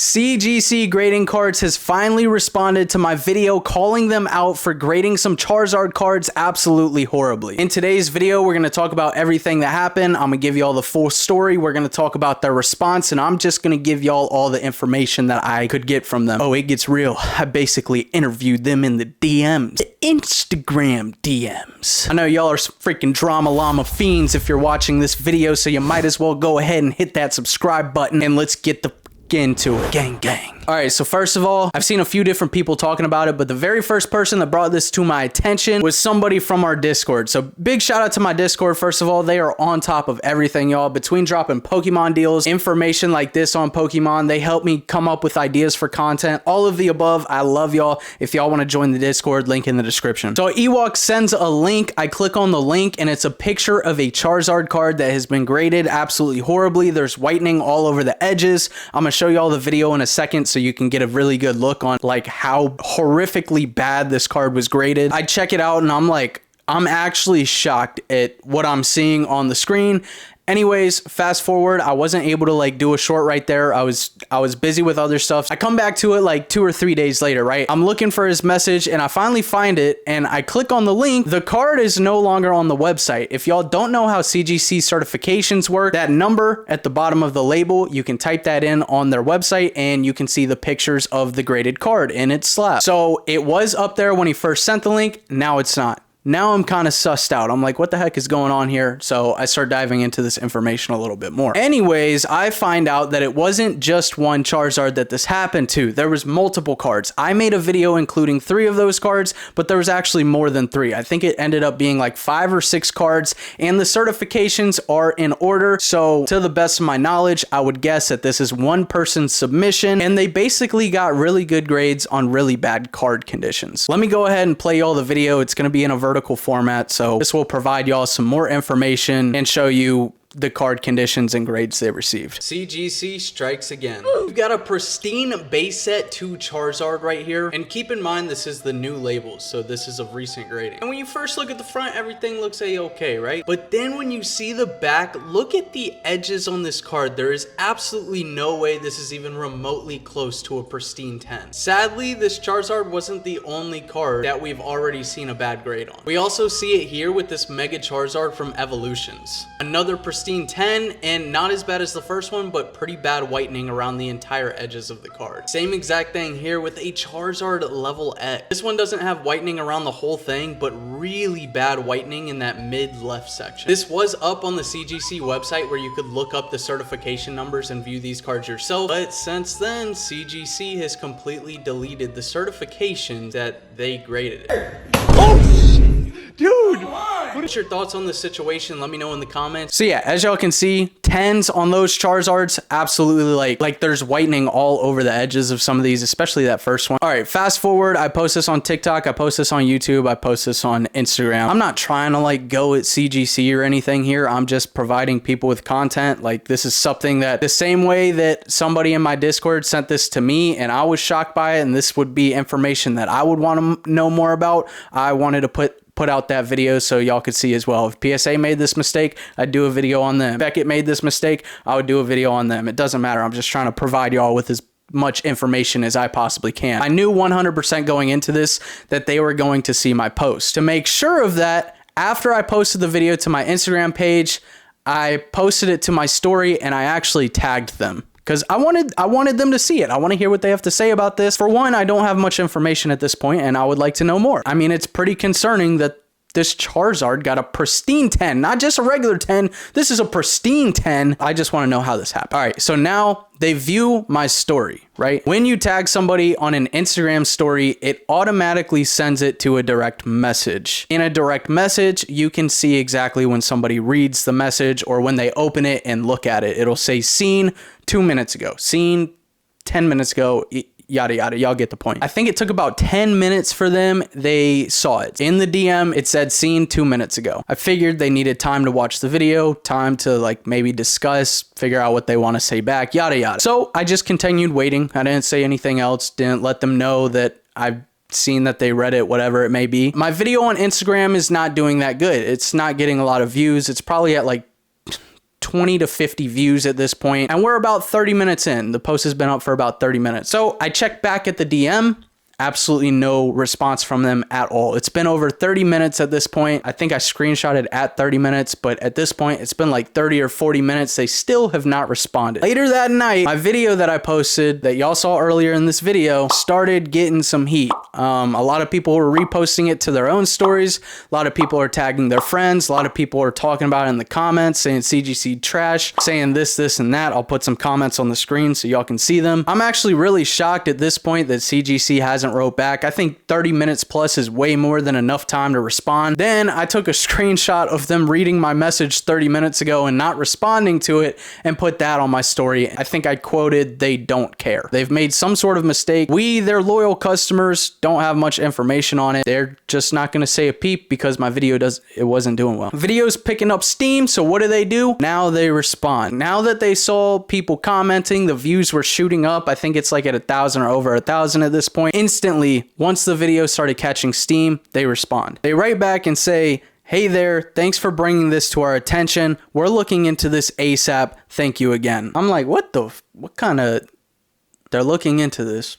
CGC Grading Cards has finally responded to my video calling them out for grading some Charizard cards absolutely horribly. In today's video, we're going to talk about everything that happened. I'm going to give you all the full story. We're going to talk about their response, and I'm just going to give y'all all the information that I could get from them. Oh, it gets real. I basically interviewed them in the DMs. The Instagram DMs. I know y'all are freaking drama llama fiends if you're watching this video, so you might as well go ahead and hit that subscribe button, and let's get into it. Gang, gang. All right, so first of all, I've seen a few different people talking about it, but the very first person that brought this to my attention was somebody from our Discord. So big shout out to my Discord. First of all, they are on top of everything, y'all. Between dropping Pokemon deals, information like this on Pokemon, they help me come up with ideas for content, all of the above. I love y'all. If y'all want to join the Discord, link in the description. So Ewok sends a link. I click on the link and it's a picture of a Charizard card that has been graded absolutely horribly. There's whitening all over the edges. I'm going to show you all the video in a second so you can get a really good look on like how horrifically bad this card was graded. I check it out and I'm like, I'm actually shocked at what I'm seeing on the screen. Anyways, fast forward, I wasn't able to like do a short right there. I was busy with other stuff. I come back to it like 2 or 3 days later, right? I'm looking for his message and I finally find it and I click on the link. The card is no longer on the website. If y'all don't know how CGC certifications work, that number at the bottom of the label, you can type that in on their website and you can see the pictures of the graded card in its slab. So it was up there when he first sent the link. Now it's not. Now I'm kind of sussed out. I'm like, what the heck is going on here? So I start diving into this information a little bit more. Anyways, I find out that it wasn't just one Charizard that this happened to. There was multiple cards. I made a video including 3 of those cards, but there was actually more than 3. I think it ended up being like 5 or 6 cards, and the certifications are in order. So to the best of my knowledge, I would guess that this is one person's submission, and they basically got really good grades on really bad card conditions. Let me go ahead and play y'all the video. It's going to be in a vertical format, so this will provide y'all some more information and show you the card conditions and grades they received. CGC strikes again. We've got a pristine base set 2 Charizard right here, and keep in mind this is the new labels, so this is of recent grading. And when you first look at the front, everything looks a-okay, right? But then when you see the back, look at the edges on this card. There is absolutely no way this is even remotely close to a pristine 10. Sadly, this Charizard wasn't the only card that we've already seen a bad grade on. We also see it here with this Mega Charizard from Evolutions. Another pristine 10, and not as bad as the first one, but pretty bad whitening around the entire edges of the card. Same exact thing here with a Charizard level X. This one doesn't have whitening around the whole thing, but really bad whitening in that mid left section. This was up on the CGC website where you could look up the certification numbers and view these cards yourself, but since then CGC has completely deleted the certifications that they graded it. Dude, what's your thoughts on this situation? Let me know in the comments. So yeah, as y'all can see, 10s on those Charizards, absolutely like there's whitening all over the edges of some of these, especially that first one. All right, fast forward. I post this on TikTok. I post this on YouTube. I post this on Instagram. I'm not trying to like go at CGC or anything here. I'm just providing people with content. Like this is something that the same way that somebody in my Discord sent this to me and I was shocked by it, and this would be information that I would want to know more about. I wanted to put out that video so y'all could see as well. If PSA made this mistake, I'd do a video on them. If Beckett made this mistake, I would do a video on them. It doesn't matter. I'm just trying to provide y'all with as much information as I possibly can. I knew 100% going into this that they were going to see my post. To make sure of that, after I posted the video to my Instagram page, I posted it to my story and I actually tagged them, because I wanted them to see it. I want to hear what they have to say about this. For one, I don't have much information at this point, and I would like to know more. I mean, it's pretty concerning that this Charizard got a pristine 10, not just a regular 10. This is a pristine 10. I just want to know how this happened. All right, so now they view my story, right? When you tag somebody on an Instagram story, it automatically sends it to a direct message. In a direct message, you can see exactly when somebody reads the message or when they open it and look at it. It'll say seen 2 minutes ago, seen 10 minutes ago, yada yada. Y'all get the point. I think it took about 10 minutes for them. They saw it in the DM. It said seen 2 minutes ago. I figured they needed time to watch the video, time to like maybe discuss, figure out what they want to say back, yada yada. So I just continued waiting. I didn't say anything else. Didn't let them know that I've seen that they read it, whatever it may be. My video on Instagram is not doing that good. It's not getting a lot of views. It's probably at like 20 to 50 views at this point, and we're about 30 minutes in. The post has been up for about 30 minutes. So I checked back at the DM. Absolutely no response from them at all. It's been over 30 minutes at this point. I think I screenshotted at 30 minutes, but at this point, it's been like 30 or 40 minutes. They still have not responded. Later that night, my video that I posted that y'all saw earlier in this video started getting some heat. A lot of people were reposting it to their own stories. A lot of people are tagging their friends. A lot of people are talking about it in the comments, saying CGC trash, saying this, and that. I'll put some comments on the screen so y'all can see them. I'm actually really shocked at this point that CGC hasn't wrote back. I think 30 minutes plus is way more than enough time to respond. Then I took a screenshot of them reading my message 30 minutes ago and not responding to it and put that on my story. I think I quoted, "They don't care." They've made some sort of mistake. We, their loyal customers, don't have much information on it. They're just not going to say a peep because my video it wasn't doing well. Video's picking up steam, so what do? Now they respond. Now that they saw people commenting, the views were shooting up. I think it's like at 1,000 or over 1,000 at this point. Instantly, once the video started catching steam, they respond. They write back and say, "Hey there, thanks for bringing this to our attention. We're looking into this ASAP. Thank you again." I'm like, what kind of, they're looking into this?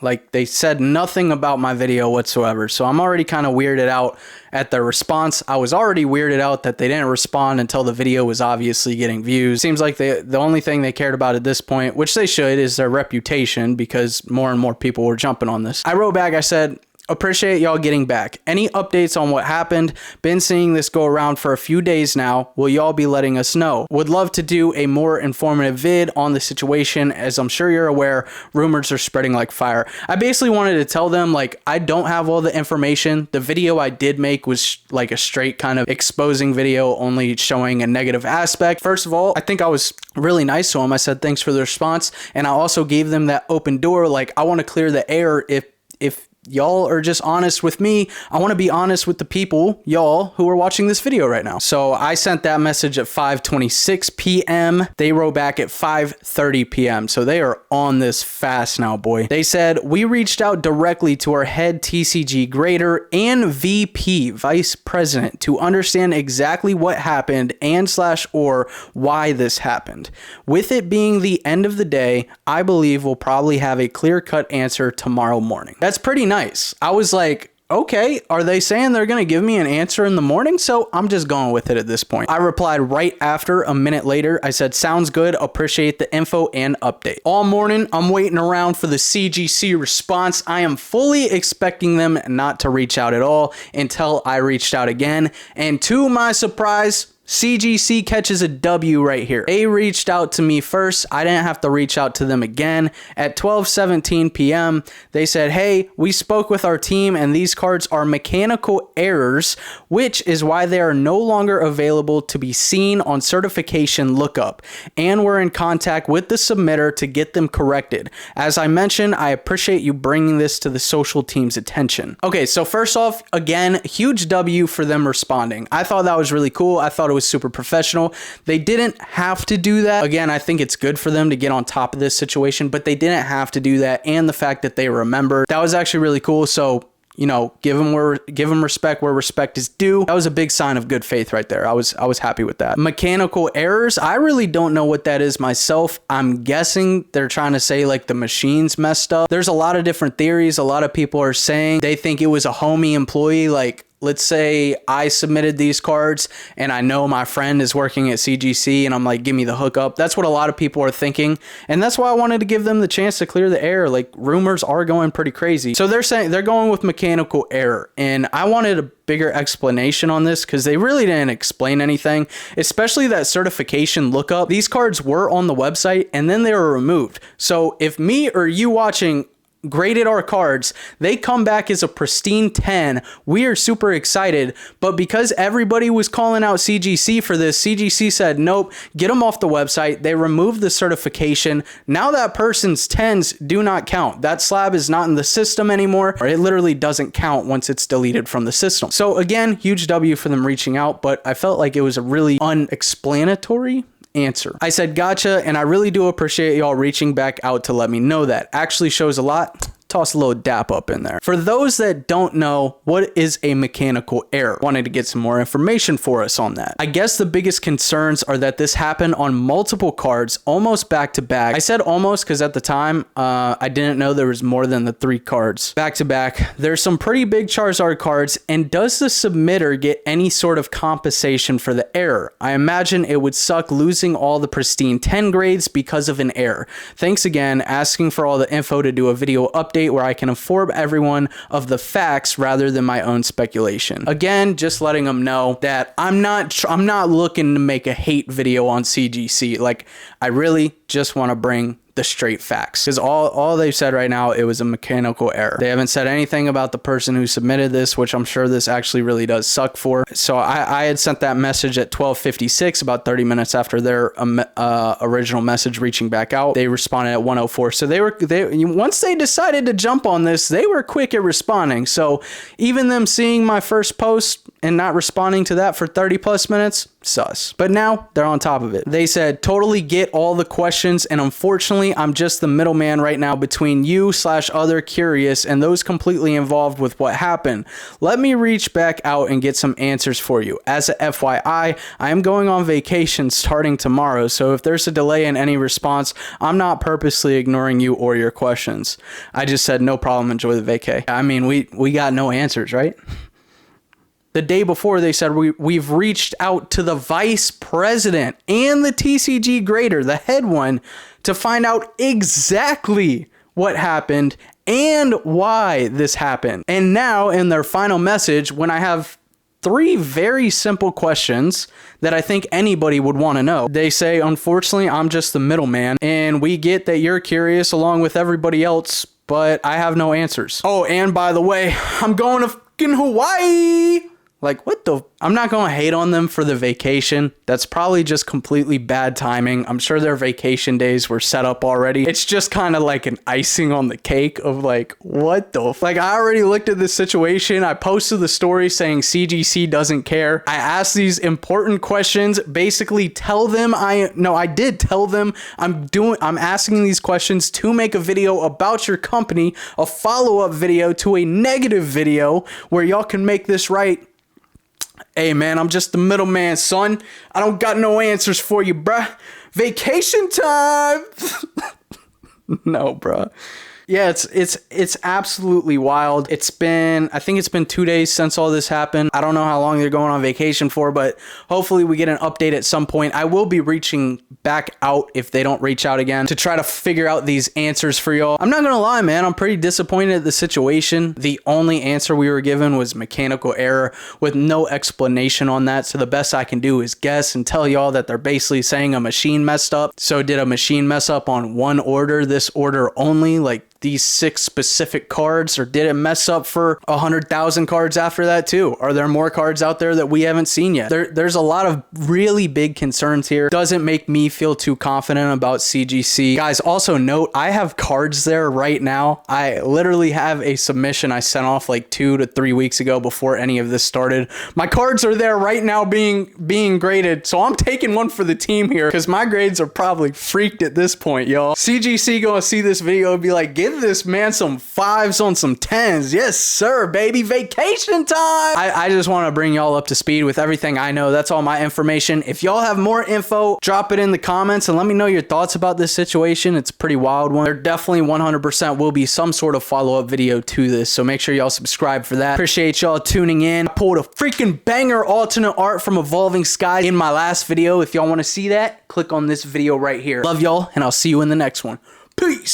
Like, they said nothing about my video whatsoever. So I'm already kind of weirded out at their response. I was already weirded out that they didn't respond until the video was obviously getting views. Seems like the only thing they cared about at this point, which they should, is their reputation, because more and more people were jumping on this. I wrote back, I said, "Appreciate y'all getting back. Any updates on what happened? Been seeing this go around for a few days now. Will y'all be letting us know? Would love to do a more informative vid on the situation. As I'm sure you're aware, rumors are spreading like fire." I basically wanted to tell them, like, I don't have all the information. The video I did make was like a straight kind of exposing video, only showing a negative aspect. First of all, I think I was really nice to them. I said, "Thanks for the response." And I also gave them that open door. Like, I want to clear the air. If y'all are just honest with me, I want to be honest with the people, y'all, who are watching this video right now. So I sent that message at 5:26 p.m. They wrote back at 5:30 p.m. So they are on this fast now, boy. They said, "We reached out directly to our head TCG grader and VP, vice president, to understand exactly what happened and/or why this happened. With it being the end of the day, I believe we'll probably have a clear-cut answer tomorrow morning." That's pretty nice. I was like, okay, are they saying they're going to give me an answer in the morning? So I'm just going with it at this point. I replied right after, a minute later. I said, "Sounds good. Appreciate the info and update." All morning, I'm waiting around for the CGC response. I am fully expecting them not to reach out at all until I reached out again. And to my surprise, CGC catches a W right here. They reached out to me first. I didn't have to reach out to them again. At 12:17 p.m., they said, "Hey, we spoke with our team and these cards are mechanical errors, which is why they are no longer available to be seen on certification lookup. And we're in contact with the submitter to get them corrected. As I mentioned, I appreciate you bringing this to the social team's attention." Okay, so first off, again, huge W for them responding. I thought that was really cool. I thought it was super professional. They didn't have to do that. Again, I think it's good for them to get on top of this situation, but they didn't have to do that. And the fact that they remembered, that was actually really cool. So, you know, give them respect where respect is due. That was a big sign of good faith right there. I was happy with that. Mechanical errors, I really don't know what that is myself. I'm guessing they're trying to say like the machine's messed up. There's a lot of different theories. A lot of people are saying they think it was a homie employee. Like, let's say I submitted these cards and I know my friend is working at CGC and I'm like, "Give me the hookup." That's what a lot of people are thinking. And that's why I wanted to give them the chance to clear the air. Like, rumors are going pretty crazy. So they're saying they're going with mechanical error. And I wanted a bigger explanation on this because they really didn't explain anything, especially that certification lookup. These cards were on the website and then they were removed. So if me or you watching graded our cards, they come back as a pristine 10. We are super excited, but because everybody was calling out CGC for this, CGC said, "Nope, get them off the website." They removed the certification. Now that person's 10s do not count. That slab is not in the system anymore, or it literally doesn't count once it's deleted from the system. So again, huge W for them reaching out, but I felt like it was a really unexplanatory answer. I said, "Gotcha, and I really do appreciate y'all reaching back out to let me know that. Actually shows a lot. toss a little dap up in there. For those that don't know, what is a mechanical error? Wanted to get some more information for us on that. I guess the biggest concerns are that this happened on multiple cards, almost back to back. I said almost because at the time, I didn't know there was more than the 3 cards. Back to back, there's some pretty big Charizard cards, and does the submitter get any sort of compensation for the error? I imagine it would suck losing all the pristine 10 grades because of an error. Thanks again, asking for all the info to do a video update where I can inform everyone of the facts rather than my own speculation. Again, just letting them know that I'm not looking to make a hate video on CGC. Like, I really just want to bring the straight facts, because all they've said right now, it was a mechanical error. They haven't said anything about the person who submitted this, which I'm sure this actually really does suck for. So I had sent that message at 12:56, about 30 minutes after their original message reaching back out. They responded at 1:04. So they once they decided to jump on this, they were quick at responding. So even them seeing my first post and not responding to that for 30 plus minutes, sus. But now they're on top of it. They said, totally get all the questions, and unfortunately I'm just the middleman right now between you / other curious and those completely involved with what happened. Let me reach back out and get some answers for you. As a FYI, I am going on vacation starting tomorrow, so if there's a delay in any response, I'm not purposely ignoring you or your questions. I just said no problem, enjoy the vacay. I mean, we got no answers, right? The day before, they said, we've reached out to the vice president and the TCG grader, the head one, to find out exactly what happened and why this happened. And now in their final message, when I have 3 very simple questions that I think anybody would want to know, they say, unfortunately, I'm just the middleman, and we get that you're curious along with everybody else, but I have no answers. Oh, and by the way, I'm going to fucking Hawaii. Like, what the? I'm not going to hate on them for the vacation. That's probably just completely bad timing. I'm sure their vacation days were set up already. It's just kind of like an icing on the cake of like, what the? Like, I already looked at this situation. I posted the story saying CGC doesn't care. I asked these important questions. Basically tell them I did tell them I'm asking these questions to make a video about your company, a follow-up video to a negative video where y'all can make this right. Hey man, I'm just the middleman, son. I don't got no answers for you, bruh. Vacation time. No, bruh. Yeah, it's absolutely wild. I think it's been 2 days since all this happened. I don't know how long they're going on vacation for, but hopefully we get an update at some point. I will be reaching back out if they don't reach out again to try to figure out these answers for y'all. I'm not gonna lie, man. I'm pretty disappointed at the situation. The only answer we were given was mechanical error with no explanation on that. So the best I can do is guess and tell y'all that they're basically saying a machine messed up. So did a machine mess up on one order, this order only? Like, these 6 specific cards, or did it mess up for 100,000 cards after that too? Are there more cards out there that we haven't seen yet? There's a lot of really big concerns here. Doesn't make me feel too confident about CGC. Guys, also note, I have cards there right now. I literally have a submission I sent off like 2 to 3 weeks ago before any of this started. My cards are there right now being graded, so I'm taking one for the team here because my grades are probably freaked at this point, y'all. CGC gonna see this video and be like, give this man some 5s on some 10s. Yes, sir, baby. Vacation time. I just want to bring y'all up to speed with everything I know. That's all my information. If y'all have more info, drop it in the comments and let me know your thoughts about this situation. It's a pretty wild one. There definitely 100% will be some sort of follow-up video to this, so make sure y'all subscribe for that. Appreciate y'all tuning in. I pulled a freaking banger alternate art from Evolving Skies in my last video. If y'all want to see that, click on this video right here. Love y'all, and I'll see you in the next one. Peace.